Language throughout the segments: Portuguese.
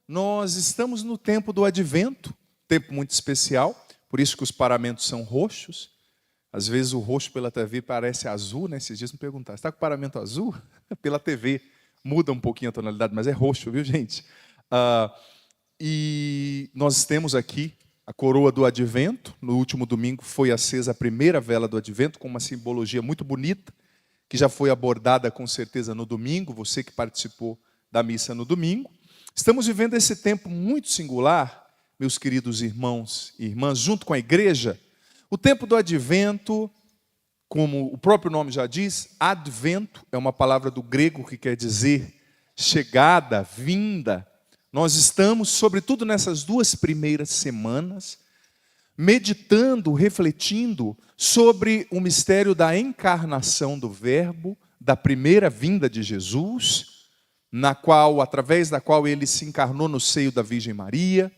Nós estamos no tempo do Advento, tempo muito especial, por isso que os paramentos são roxos. Às vezes o roxo pela TV parece azul, né? Esses dias me perguntaram, está com paramento azul? Pela TV muda um pouquinho a tonalidade, mas é roxo, viu, gente? E nós temos aqui a coroa do Advento. No último domingo foi acesa a primeira vela do Advento, com uma simbologia muito bonita, que já foi abordada com certeza no domingo, você que participou da missa no domingo. Estamos vivendo esse tempo muito singular, meus queridos irmãos e irmãs, junto com a igreja. O tempo do Advento, como o próprio nome já diz, advento é uma palavra do grego que quer dizer chegada, vinda. Nós estamos, sobretudo nessas 2 primeiras semanas, meditando, refletindo sobre o mistério da encarnação do Verbo, da primeira vinda de Jesus, através da qual ele se encarnou no seio da Virgem Maria,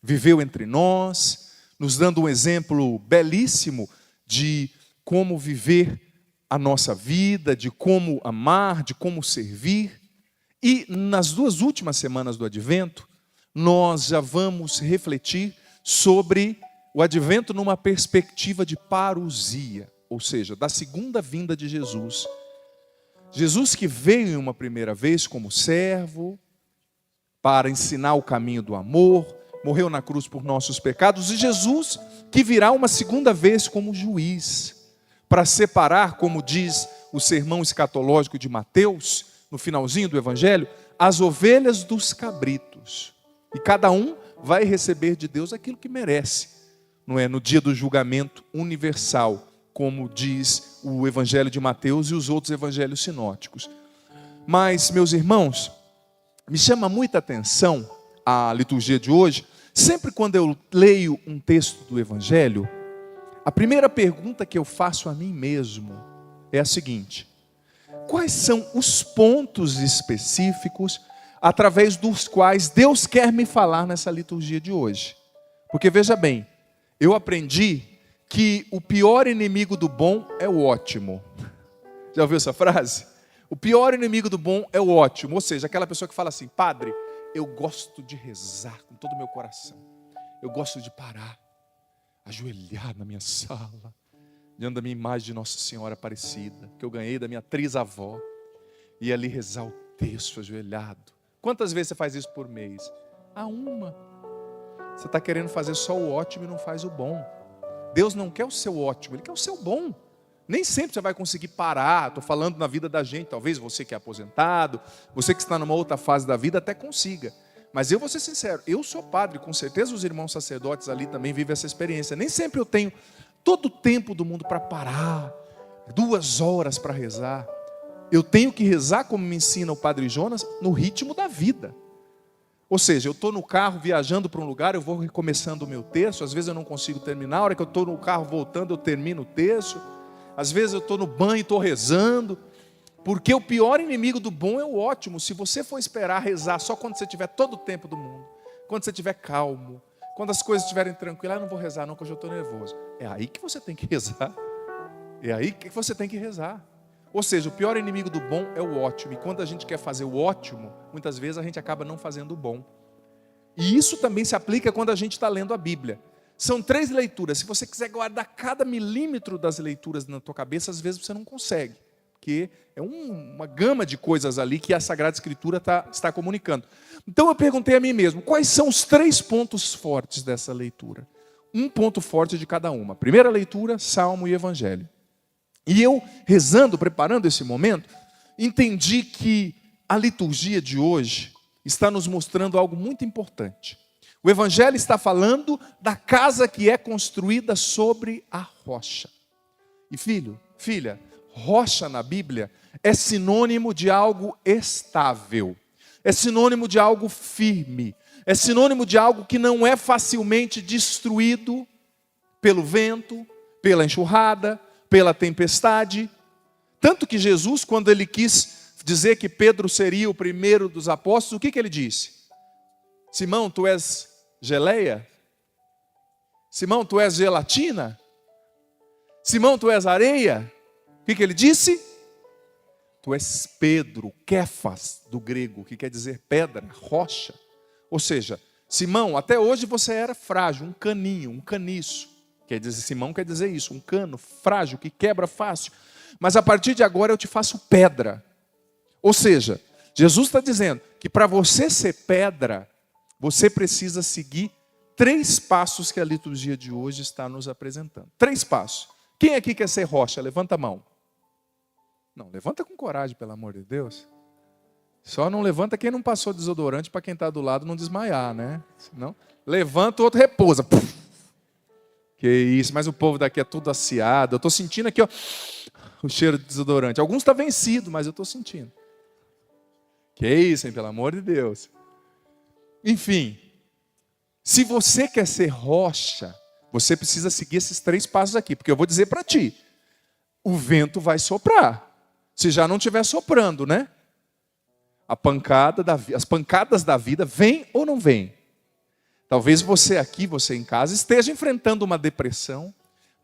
viveu entre nós, nos dando um exemplo belíssimo de como viver a nossa vida, de como amar, de como servir. E nas 2 últimas semanas do Advento, nós já vamos refletir sobre o Advento numa perspectiva de parousia, ou seja, da segunda vinda de Jesus. Jesus que veio em uma primeira vez como servo, para ensinar o caminho do amor, morreu na cruz por nossos pecados, e Jesus que virá uma segunda vez como juiz, para separar, como diz o sermão escatológico de Mateus, no finalzinho do Evangelho, as ovelhas dos cabritos. E cada um vai receber de Deus aquilo que merece, não é? No dia do julgamento universal, como diz o Evangelho de Mateus e os outros evangelhos sinóticos. Mas, meus irmãos, me chama muita atenção a liturgia de hoje. Sempre quando eu leio um texto do Evangelho, a primeira pergunta que eu faço a mim mesmo é a seguinte: quais são os pontos específicos através dos quais Deus quer me falar nessa liturgia de hoje? Porque veja bem, eu aprendi que o pior inimigo do bom é o ótimo. Já ouviu essa frase? O pior inimigo do bom é o ótimo. Ou seja, aquela pessoa que fala assim: padre, eu gosto de rezar com todo o meu coração. Eu gosto de parar, ajoelhar na minha sala, diante da minha imagem de Nossa Senhora Aparecida, que eu ganhei da minha trisavó, e ali rezar o texto ajoelhado. Quantas vezes você faz isso por mês? Uma. Você está querendo fazer só o ótimo e não faz o bom. Deus não quer o seu ótimo, Ele quer o seu bom. Nem sempre você vai conseguir parar. Estou falando na vida da gente. Talvez você que é aposentado, você que está numa outra fase da vida até consiga. Mas eu vou ser sincero, eu sou padre, com certeza os irmãos sacerdotes ali também vivem essa experiência. Nem sempre eu tenho todo o tempo do mundo para parar, 2 horas para rezar. Eu tenho que rezar, como me ensina o Padre Jonas, no ritmo da vida. Ou seja, eu estou no carro viajando para um lugar, eu vou recomeçando o meu texto, às vezes eu não consigo terminar, a hora que eu estou no carro voltando eu termino o texto, às vezes eu estou no banho e estou rezando, porque o pior inimigo do bom é o ótimo. Se você for esperar rezar só quando você tiver todo o tempo do mundo, quando você estiver calmo, quando as coisas estiverem tranquilas, não vou rezar não, que hoje eu estou nervoso. É aí que você tem que rezar, é aí que você tem que rezar. Ou seja, o pior inimigo do bom é o ótimo. E quando a gente quer fazer o ótimo, muitas vezes a gente acaba não fazendo o bom. E isso também se aplica quando a gente está lendo a Bíblia. São 3 leituras. Se você quiser guardar cada milímetro das leituras na tua cabeça, às vezes você não consegue. Porque é uma gama de coisas ali que a Sagrada Escritura está comunicando. Então eu perguntei a mim mesmo, quais são os 3 pontos fortes dessa leitura? Um ponto forte de cada uma. Primeira leitura, Salmo e Evangelho. E eu, rezando, preparando esse momento, entendi que a liturgia de hoje está nos mostrando algo muito importante. O Evangelho está falando da casa que é construída sobre a rocha. E filha, rocha na Bíblia é sinônimo de algo estável, é sinônimo de algo firme, é sinônimo de algo que não é facilmente destruído pelo vento, pela enxurrada, pela tempestade. Tanto que Jesus, quando ele quis dizer que Pedro seria o primeiro dos apóstolos, o que ele disse? Simão, tu és geleia? Simão, tu és gelatina? Simão, tu és areia? O que ele disse? Tu és Pedro, Kéfas, do grego, que quer dizer pedra, rocha. Ou seja, Simão, até hoje você era frágil, um caninho, um caniço. Quer dizer, Simão quer dizer isso, um cano frágil que quebra fácil. Mas a partir de agora eu te faço pedra. Ou seja, Jesus está dizendo que para você ser pedra, você precisa seguir 3 passos que a liturgia de hoje está nos apresentando. 3 passos. Quem aqui quer ser rocha? Levanta a mão. Não, levanta com coragem, pelo amor de Deus. Só não levanta quem não passou desodorante para quem está do lado não desmaiar, né? Senão, levanta, o outro repousa. Puf. Que isso, mas o povo daqui é tudo aciado. Eu estou sentindo aqui, ó, o cheiro de desodorante. Alguns estão vencidos, mas eu estou sentindo. Que isso, hein, pelo amor de Deus. Enfim, se você quer ser rocha, você precisa seguir esses 3 passos aqui, porque eu vou dizer para ti, o vento vai soprar. Se já não estiver soprando, né? As pancadas da vida vêm ou não vêm? Talvez você aqui, você em casa, esteja enfrentando uma depressão.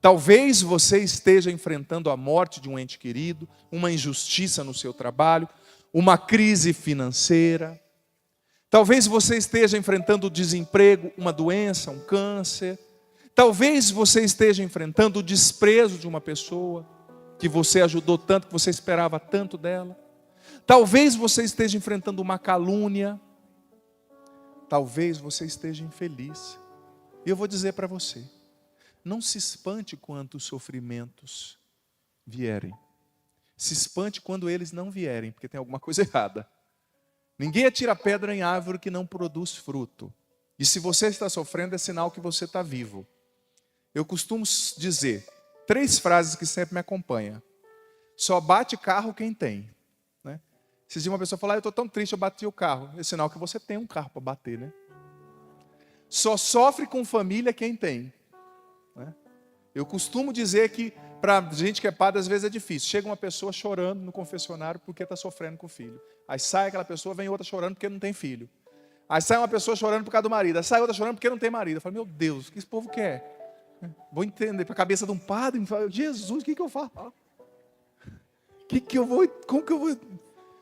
Talvez você esteja enfrentando a morte de um ente querido, uma injustiça no seu trabalho, uma crise financeira. Talvez você esteja enfrentando o desemprego, uma doença, um câncer. Talvez você esteja enfrentando o desprezo de uma pessoa que você ajudou tanto, que você esperava tanto dela. Talvez você esteja enfrentando uma calúnia. Talvez você esteja infeliz. E eu vou dizer para você, não se espante quando os sofrimentos vierem. Se espante quando eles não vierem, porque tem alguma coisa errada. Ninguém atira pedra em árvore que não produz fruto. E se você está sofrendo, é sinal que você está vivo. Eu costumo dizer 3 frases que sempre me acompanham. Só bate carro quem tem. Né? Esses dias uma pessoa falou, eu estou tão triste, eu bati o carro. É sinal que você tem um carro para bater. Né? Só sofre com família quem tem. Né? Eu costumo dizer que para gente que é padre, às vezes é difícil. Chega uma pessoa chorando no confessionário porque está sofrendo com o filho. Aí sai aquela pessoa, vem outra chorando porque não tem filho. Aí sai uma pessoa chorando por causa do marido. Aí sai outra chorando porque não tem marido. Eu falo, meu Deus, o que esse povo quer? Vou entender, para a cabeça de um padre, Jesus, o que eu faço? Como que eu vou?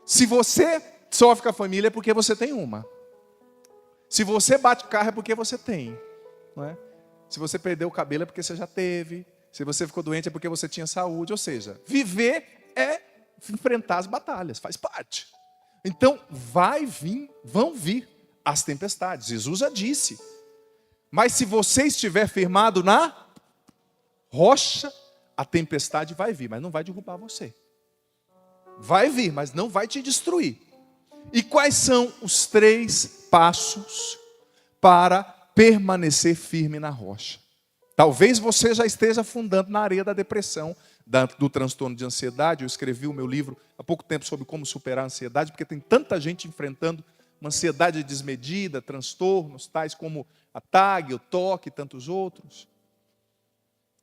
Se você sofre com a família é porque você tem uma. Se você bate o carro é porque você tem. Não é? Se você perdeu o cabelo é porque você já teve. Se você ficou doente é porque você tinha saúde. Ou seja, viver é enfrentar as batalhas, faz parte. Então, vão vir as tempestades. Jesus já disse. Mas se você estiver firmado na rocha, a tempestade vai vir, mas não vai derrubar você. Vai vir, mas não vai te destruir. E quais são os 3 passos para permanecer firme na rocha? Talvez você já esteja afundando na areia da depressão, do transtorno de ansiedade. Eu escrevi o meu livro há pouco tempo sobre como superar a ansiedade, porque tem tanta gente enfrentando uma ansiedade desmedida, transtornos tais como a TAG, o TOC e tantos outros.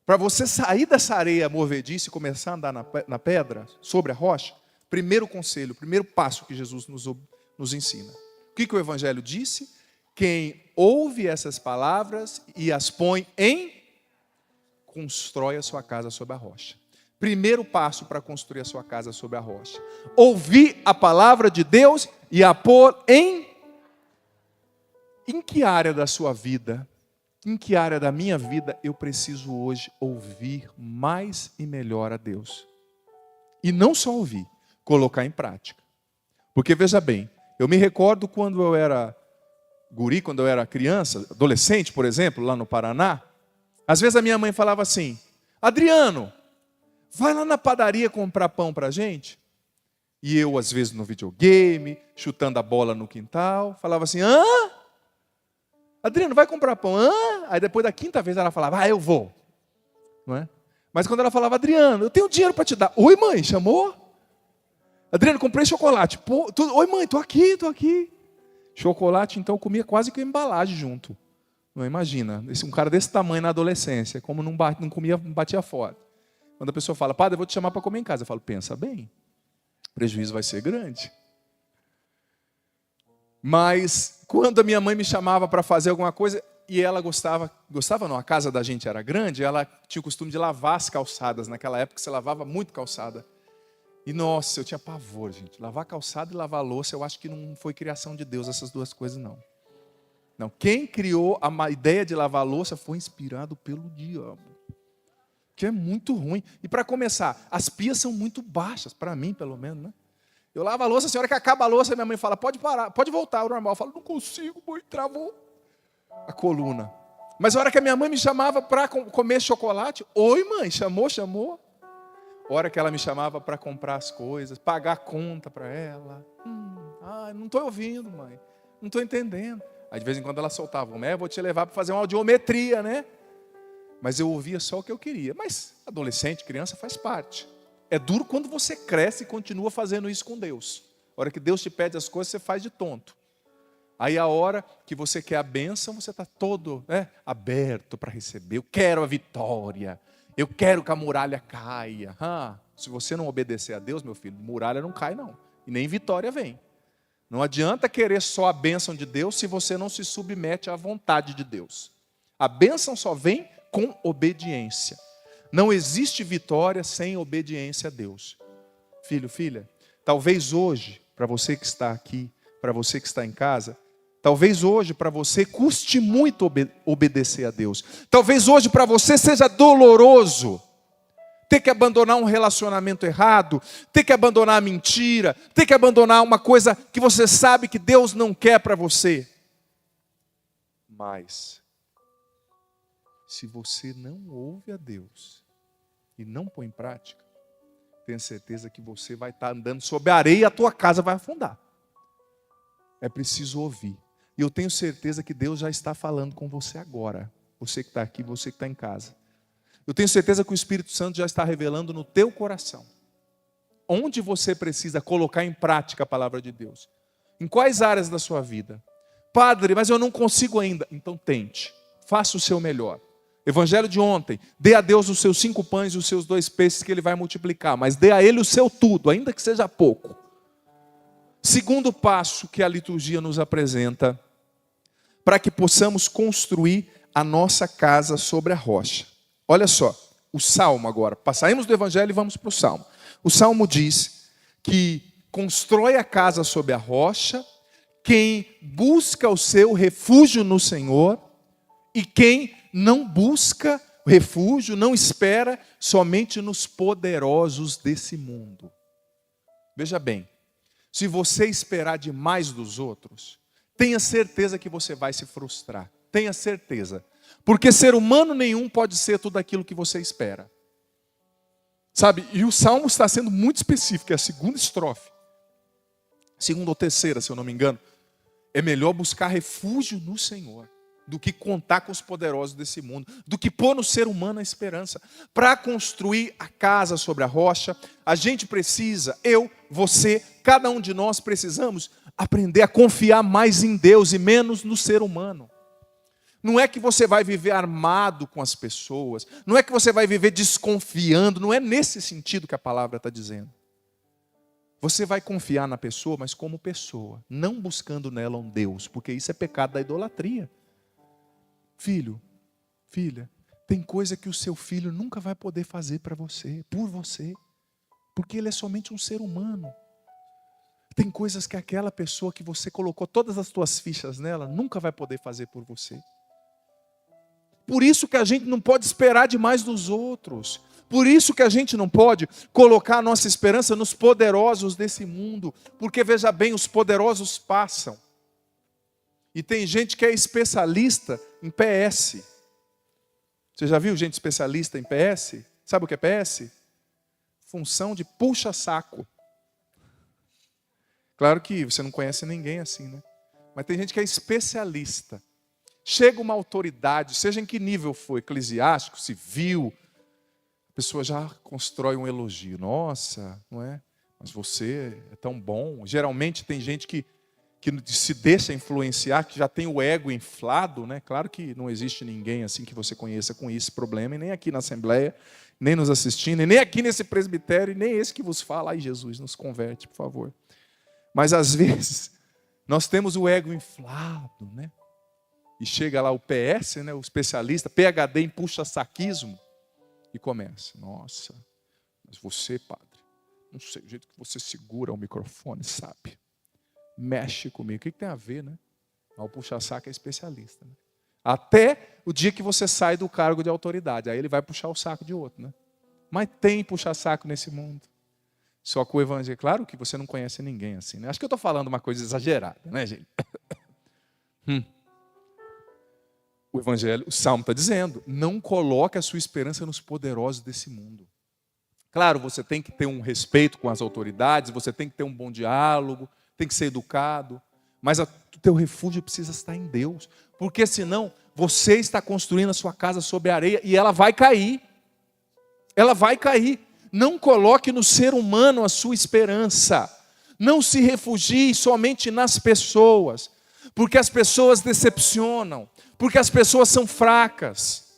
Para você sair dessa areia movediça e começar a andar na pedra, sobre a rocha, primeiro conselho, primeiro passo que Jesus nos ensina. O que o Evangelho disse? Quem ouve essas palavras e as põe constrói a sua casa sobre a rocha. Primeiro passo para construir a sua casa sobre a rocha. Ouvir a palavra de Deus e a pôr em que área da sua vida, em que área da minha vida eu preciso hoje ouvir mais e melhor a Deus? E não só ouvir, colocar em prática. Porque veja bem, eu me recordo quando eu era guri, quando eu era criança, adolescente, por exemplo, lá no Paraná, às vezes a minha mãe falava assim, Adriano, vai lá na padaria comprar pão pra gente. E eu, às vezes, no videogame, chutando a bola no quintal, falava assim, Adriano, vai comprar pão? Aí depois da 5ª vez ela falava, eu vou. Não é? Mas quando ela falava, Adriano, eu tenho dinheiro para te dar. Oi, mãe, chamou? Adriano, comprei chocolate. Oi, mãe, tô aqui. Chocolate, então, eu comia quase que embalagem junto. Não imagina, um cara desse tamanho na adolescência, como não comia, batia fora. Quando a pessoa fala, padre, eu vou te chamar para comer em casa. Eu falo, pensa bem, o prejuízo vai ser grande. Mas, quando a minha mãe me chamava para fazer alguma coisa, e ela gostava não, a casa da gente era grande, ela tinha o costume de lavar as calçadas. Naquela época, você lavava muito calçada. E, nossa, eu tinha pavor, gente. Lavar calçada e lavar louça, eu acho que não foi criação de Deus, essas 2 coisas, não. Não, quem criou a ideia de lavar a louça foi inspirado pelo diabo. Que é muito ruim. E para começar, as pias são muito baixas, para mim pelo menos, né? Eu lavo a louça, a senhora que acaba a louça, minha mãe fala, pode parar, pode voltar ao normal. Eu falo, não consigo, mãe, travou a coluna. Mas a hora que a minha mãe me chamava para comer chocolate, oi mãe, chamou. A hora que ela me chamava para comprar as coisas, pagar a conta para ela. Não estou ouvindo, mãe, não estou entendendo. Aí de vez em quando ela soltava, vou te levar para fazer uma audiometria, né? Mas eu ouvia só o que eu queria. Mas adolescente, criança faz parte. É duro quando você cresce e continua fazendo isso com Deus. A hora que Deus te pede as coisas, você faz de tonto. Aí a hora que você quer a bênção, você está todo aberto para receber. Eu quero a vitória. Eu quero que a muralha caia. Se você não obedecer a Deus, meu filho, muralha não cai não. E nem vitória vem. Não adianta querer só a bênção de Deus se você não se submete à vontade de Deus. A bênção só vem com obediência. Não existe vitória sem obediência a Deus. Filho, filha, talvez hoje, para você que está aqui, para você que está em casa, talvez hoje para você custe muito obedecer a Deus. Talvez hoje para você seja doloroso ter que abandonar um relacionamento errado, ter que abandonar a mentira, ter que abandonar uma coisa que você sabe que Deus não quer para você. Mas, se você não ouve a Deus e não põe em prática, tenha certeza que você vai estar andando sobre a areia e a tua casa vai afundar. É preciso ouvir. E eu tenho certeza que Deus já está falando com você agora. Você que está aqui, você que está em casa. Eu tenho certeza que o Espírito Santo já está revelando no teu coração onde você precisa colocar em prática a palavra de Deus. Em quais áreas da sua vida? Padre, mas eu não consigo ainda. Então tente. Faça o seu melhor. Evangelho de ontem. Dê a Deus os seus 5 pães e os seus 2 peixes que Ele vai multiplicar. Mas dê a Ele o seu tudo, ainda que seja pouco. Segundo passo que a liturgia nos apresenta, para que possamos construir a nossa casa sobre a rocha. Olha só, o Salmo agora. Saímos do Evangelho e vamos para o Salmo. O Salmo diz que constrói a casa sobre a rocha quem busca o seu refúgio no Senhor e quem não busca refúgio, não espera somente nos poderosos desse mundo. Veja bem, se você esperar demais dos outros, tenha certeza que você vai se frustrar. Tenha certeza. Porque ser humano nenhum pode ser tudo aquilo que você espera. Sabe, e o Salmo está sendo muito específico, é a segunda estrofe. Segunda ou terceira, se eu não me engano. É melhor buscar refúgio no Senhor do que contar com os poderosos desse mundo, do que pôr no ser humano a esperança. Para construir a casa sobre a rocha, a gente precisa, eu, você, cada um de nós precisamos aprender a confiar mais em Deus e menos no ser humano. Não é que você vai viver armado com as pessoas, não é que você vai viver desconfiando, não é nesse sentido que a palavra está dizendo. Você vai confiar na pessoa, mas como pessoa, não buscando nela um Deus, porque isso é pecado da idolatria. Filho, filha, tem coisa que o seu filho nunca vai poder fazer para você, por você, porque ele é somente um ser humano. Tem coisas que aquela pessoa que você colocou todas as suas fichas nela, nunca vai poder fazer por você. Por isso que a gente não pode esperar demais dos outros. Por isso que a gente não pode colocar a nossa esperança nos poderosos desse mundo. Porque veja bem, os poderosos passam. E tem gente que é especialista em PS. Você já viu gente especialista em PS? Sabe o que é PS? Função de puxa-saco. Claro que você não conhece ninguém assim, né? Mas tem gente que é especialista. Chega uma autoridade, seja em que nível for, eclesiástico, civil, a pessoa já constrói um elogio. Nossa, não é? Mas você é tão bom. Geralmente tem gente que se deixa influenciar, que já tem o ego inflado, né? Claro que não existe ninguém assim que você conheça com esse problema, e nem aqui na Assembleia, nem nos assistindo, e nem aqui nesse presbitério, e nem esse que vos fala. Ai, Jesus, nos converte, por favor. Mas às vezes, nós temos o ego inflado, né? E chega lá o PS, né, o especialista, PhD em puxa-saquismo, e começa. Nossa, mas você, padre, não sei, o jeito que você segura o microfone, sabe? Mexe comigo. O que tem a ver, né? O puxa-saco é especialista, né? Até o dia que você sai do cargo de autoridade. Aí ele vai puxar o saco de outro, né? Mas tem puxa-saco nesse mundo. Só que o evangelho, claro que você não conhece ninguém assim, né? Acho que eu estou falando uma coisa exagerada, né, gente? O evangelho, o Salmo está dizendo, não coloque a sua esperança nos poderosos desse mundo. Claro, você tem que ter um respeito com as autoridades, você tem que ter um bom diálogo, tem que ser educado, mas o teu refúgio precisa estar em Deus, porque senão você está construindo a sua casa sobre a areia e ela vai cair. Ela vai cair. Não coloque no ser humano a sua esperança. Não se refugie somente nas pessoas, porque as pessoas decepcionam, porque as pessoas são fracas.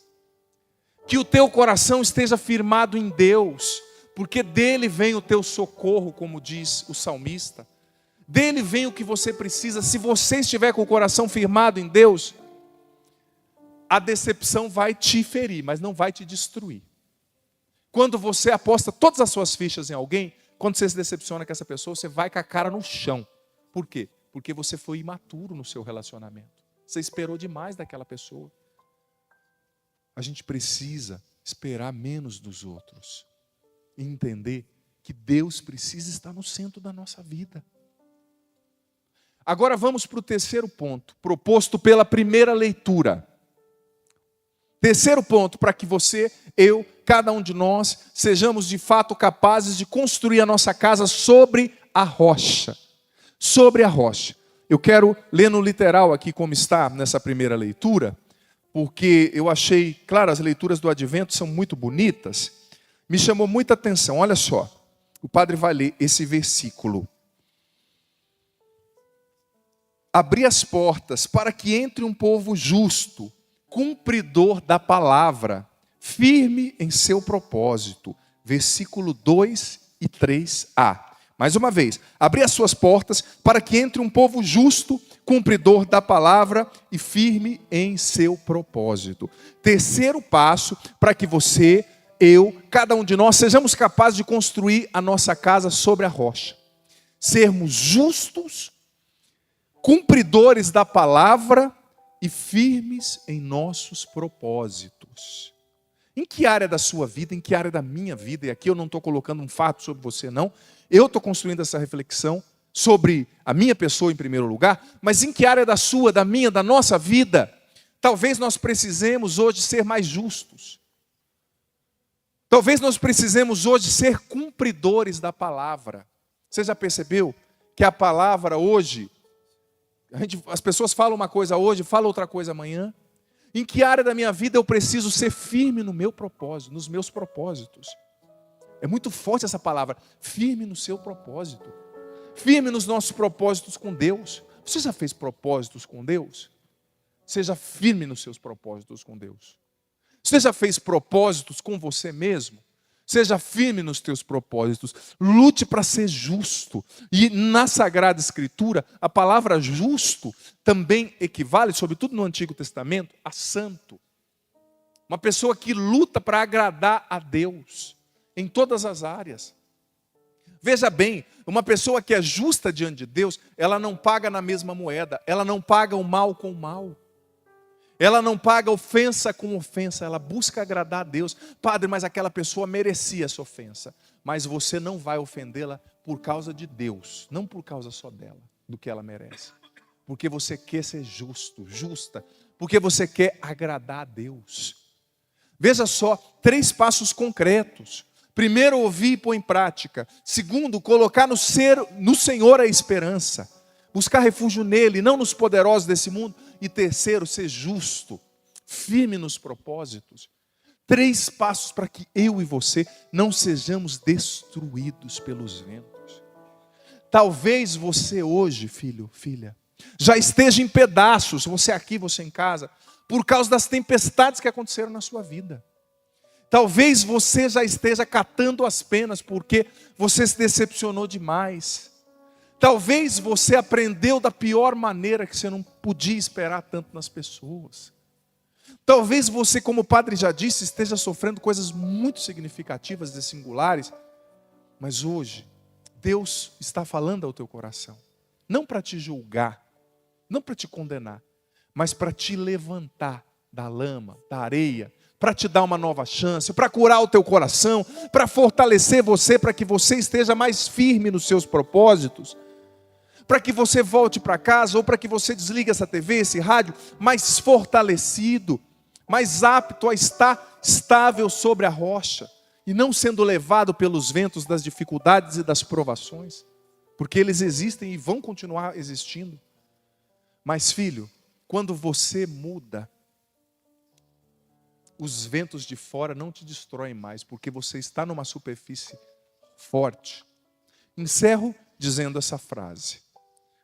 Que o teu coração esteja firmado em Deus, porque dele vem o teu socorro, como diz o salmista. Dele vem o que você precisa. Se você estiver com o coração firmado em Deus, a decepção vai te ferir, mas não vai te destruir. Quando você aposta todas as suas fichas em alguém, quando você se decepciona com essa pessoa, você vai com a cara no chão. Por quê? Porque você foi imaturo no seu relacionamento. Você esperou demais daquela pessoa. A gente precisa esperar menos dos outros e entender que Deus precisa estar no centro da nossa vida. Agora vamos para o terceiro ponto, proposto pela primeira leitura. Terceiro ponto, para que você, eu, cada um de nós, sejamos de fato capazes de construir a nossa casa sobre a rocha. Sobre a rocha. Eu quero ler no literal aqui como está nessa primeira leitura, porque eu achei, claro, as leituras do Advento são muito bonitas, me chamou muita atenção. Olha só, o padre vai ler esse versículo. Abri as portas para que entre um povo justo, cumpridor da palavra, firme em seu propósito. Versículo 2 e 3a. Mais uma vez, abri as suas portas para que entre um povo justo, cumpridor da palavra e firme em seu propósito. Terceiro passo para que você, eu, cada um de nós, sejamos capazes de construir a nossa casa sobre a rocha. Sermos justos, cumpridores da palavra e firmes em nossos propósitos. Em que área da sua vida, em que área da minha vida, e aqui eu não estou colocando um fato sobre você não, eu estou construindo essa reflexão sobre a minha pessoa em primeiro lugar, mas em que área da sua, da minha, da nossa vida, talvez nós precisemos hoje ser mais justos. Talvez nós precisemos hoje ser cumpridores da palavra. Você já percebeu que a palavra hoje, as pessoas falam uma coisa hoje, falam outra coisa amanhã? Em que área da minha vida eu preciso ser firme no meu propósito, nos meus propósitos? É muito forte essa palavra, firme no seu propósito. Firme nos nossos propósitos com Deus. Você já fez propósitos com Deus? Seja firme nos seus propósitos com Deus. Você já fez propósitos com você mesmo? Seja firme nos teus propósitos. Lute para ser justo. E na Sagrada Escritura, a palavra justo também equivale, sobretudo no Antigo Testamento, a santo. Uma pessoa que luta para agradar a Deus em todas as áreas. Veja bem, uma pessoa que é justa diante de Deus, ela não paga na mesma moeda, ela não paga o mal com o mal. Ela não paga ofensa com ofensa, ela busca agradar a Deus. Padre, mas aquela pessoa merecia essa ofensa. Mas você não vai ofendê-la por causa de Deus, não por causa só dela, do que ela merece. Porque você quer ser justo, justa, porque você quer agradar a Deus. Veja só, 3 passos concretos. Primeiro, ouvir e pôr em prática. Segundo, colocar no Senhor a esperança. Buscar refúgio nele, não nos poderosos desse mundo. E terceiro, ser justo, firme nos propósitos. 3 passos para que eu e você não sejamos destruídos pelos ventos. Talvez você hoje, filho, filha, já esteja em pedaços, você aqui, você em casa, por causa das tempestades que aconteceram na sua vida. Talvez você já esteja catando as penas porque você se decepcionou demais. Talvez você aprendeu da pior maneira que você não podia esperar tanto nas pessoas. Talvez você, como o padre já disse, esteja sofrendo coisas muito significativas e singulares. Mas hoje, Deus está falando ao teu coração. Não para te julgar, não para te condenar, mas para te levantar da lama, da areia, para te dar uma nova chance, para curar o teu coração, para fortalecer você, para que você esteja mais firme nos seus propósitos, para que você volte para casa, ou para que você desligue essa TV, esse rádio, mais fortalecido, mais apto a estar estável sobre a rocha, e não sendo levado pelos ventos das dificuldades e das provações, porque eles existem e vão continuar existindo. Mas filho, quando você muda, os ventos de fora não te destroem mais, porque você está numa superfície forte. Encerro dizendo essa frase: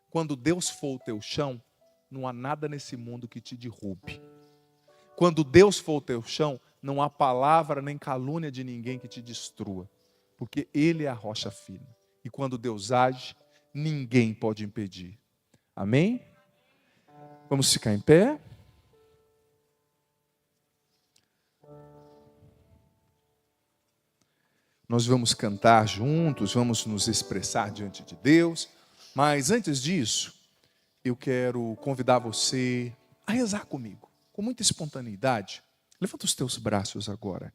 quando Deus for o teu chão, não há nada nesse mundo que te derrube. Quando Deus for o teu chão, não há palavra nem calúnia de ninguém que te destrua, porque Ele é a rocha firme. E quando Deus age, ninguém pode impedir. Amém? Vamos ficar em pé. Nós vamos cantar juntos, vamos nos expressar diante de Deus. Mas antes disso, eu quero convidar você a rezar comigo, com muita espontaneidade. Levanta os teus braços agora.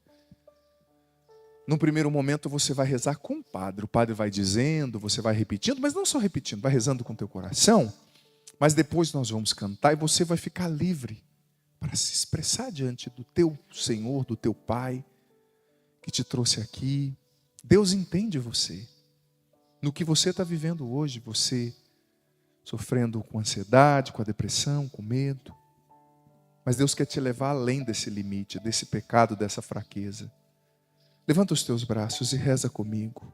No primeiro momento você vai rezar com o padre vai dizendo, você vai repetindo, mas não só repetindo, vai rezando com o teu coração. Mas depois nós vamos cantar e você vai ficar livre para se expressar diante do teu Senhor, do teu Pai, que te trouxe aqui. Deus entende você. No que você está vivendo hoje, você sofrendo com ansiedade, com a depressão, com medo. Mas Deus quer te levar além desse limite, desse pecado, dessa fraqueza. Levanta os teus braços e reza comigo.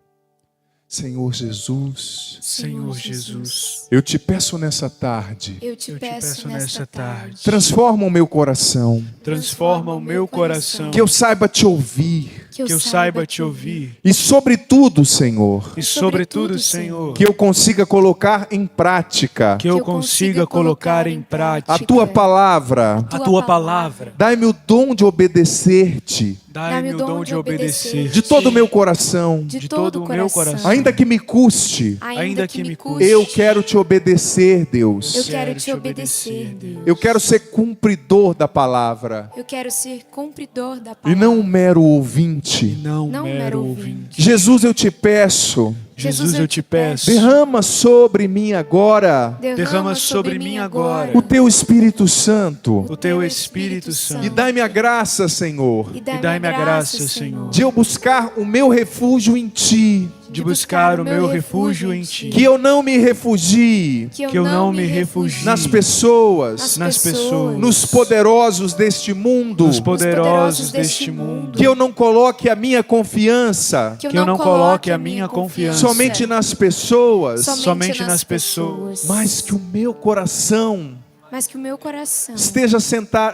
Senhor Jesus, Senhor Jesus, eu te peço nessa tarde, eu te peço nesta tarde, transforma o meu coração, transforma o meu coração, que eu saiba te ouvir, que eu saiba te ouvir, e sobretudo, Senhor, e sobretudo, Senhor, que eu consiga colocar em prática que eu consiga colocar em prática a tua palavra. a tua palavra. Dai-me o dom de obedecer-te Dai-me o dom de obedecer de todo o meu coração, de todo o meu coração, ainda que me custe. ainda que me custe. Eu quero te obedecer, Deus. Eu quero te obedecer, Deus. Eu quero ser cumpridor da palavra Eu quero ser cumpridor da e palavra. não um mero ouvinte. não Não mero mero ouvinte. Jesus, eu te peço, Jesus, eu te peço, derrama sobre mim agora derrama sobre mim agora o teu Espírito Santo o teu Espírito Santo e dai-me a graça, Senhor, e dai-me a graça, Senhor, de eu buscar o meu refúgio em Ti, de buscar o meu refúgio em Ti, que eu não me refugie que eu não me refugie nas pessoas, nas pessoas, nos poderosos deste mundo, nos poderosos deste mundo, que eu não coloque a minha confiança que eu não coloque a minha confiança somente nas pessoas, somente nas pessoas, mas que o meu coração Mas que o meu coração esteja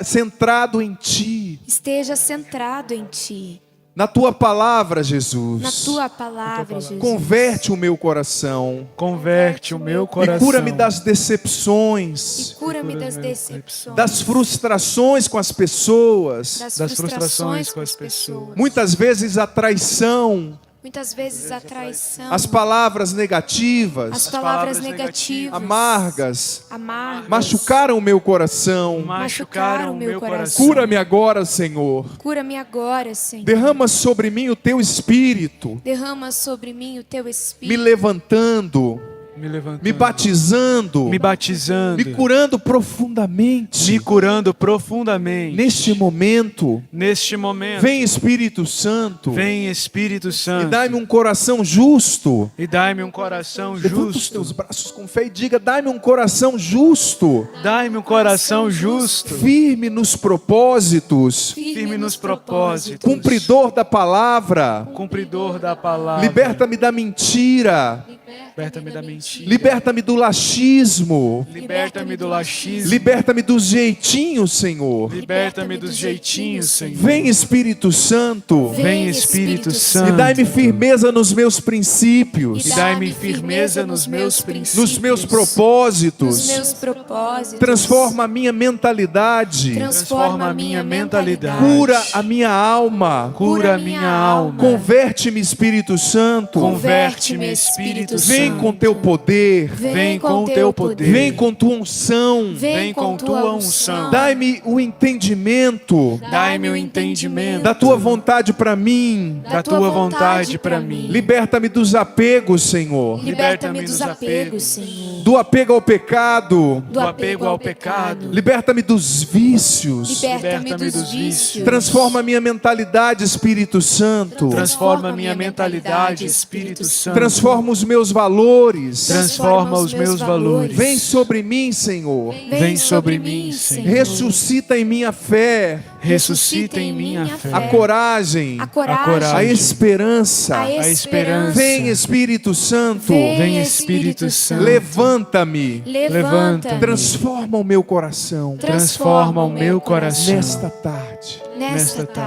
centrado em Ti, esteja centrado em Ti, na Tua palavra, Jesus. na Tua palavra, Jesus. Converte o meu coração converte o meu e coração cura-me das E decepções, cura-me das decepções, das frustrações com as pessoas, das frustrações com as pessoas, muitas vezes a traição, Muitas vezes a traição, as palavras negativas, as palavras negativas, amargas, amargas, machucaram o meu coração. machucaram o meu coração. Cura-me agora, Senhor. Cura-me agora, Senhor. Derrama sobre mim o Teu Espírito, Derrama sobre mim o Teu me Espírito, levantando, me levantando, me batizando, me batizando, me curando profundamente. me curando profundamente. Neste momento, Neste momento, vem Espírito Santo vem Espírito e Santo dai-me um coração justo. e dai-me um coração Levanta os justo. teus braços com fé e diga: dai-me um coração justo, Dai-me um coração justo, firme nos propósitos, firme nos propósitos, cumpridor da palavra. cumpridor da palavra. Liberta-me da mentira, Liberta-me da mentira. liberta-me do laxismo, Liberta-me do laxismo. liberta-me dos jeitinhos, Senhor. Liberta-me dos jeitinhos, Senhor. Vem, Espírito Santo, Vem, Espírito Santo. e dai-me firmeza nos meus princípios, E dai-me firmeza nos meus princípios. nos meus nos propósitos. meus propósitos. Transforma a minha mentalidade, Transforma a minha mentalidade. cura a minha alma, Cura a minha alma. converte-me, Espírito Santo. Converte-me, Espírito Vem, Vem com teu poder. Vem com teu poder. Vem com tua unção. Vem com tua unção. Dai-me o entendimento Dai-me o entendimento da tua vontade para mim. da tua vontade para mim. Liberta-me dos apegos, Senhor. Liberta-me dos apegos, Senhor. Do apego ao pecado. Do apego ao pecado. Liberta-me dos vícios. Liberta-me dos vícios. Transforma a minha mentalidade, Espírito Santo. Transforma minha mentalidade, Espírito Santo. Transforma os meus valores. Transforma os meus valores. Vem sobre mim, Senhor. Vem sobre mim, Senhor. Ressuscita em minha fé Ressuscita em minha fé a coragem, A coragem. a esperança. A esperança. Vem, Espírito Santo. Vem, Espírito Santo. Levanta-me. Levanta-me. Transforma o meu coração Transforma o meu coração nesta tarde. Nesta tarde.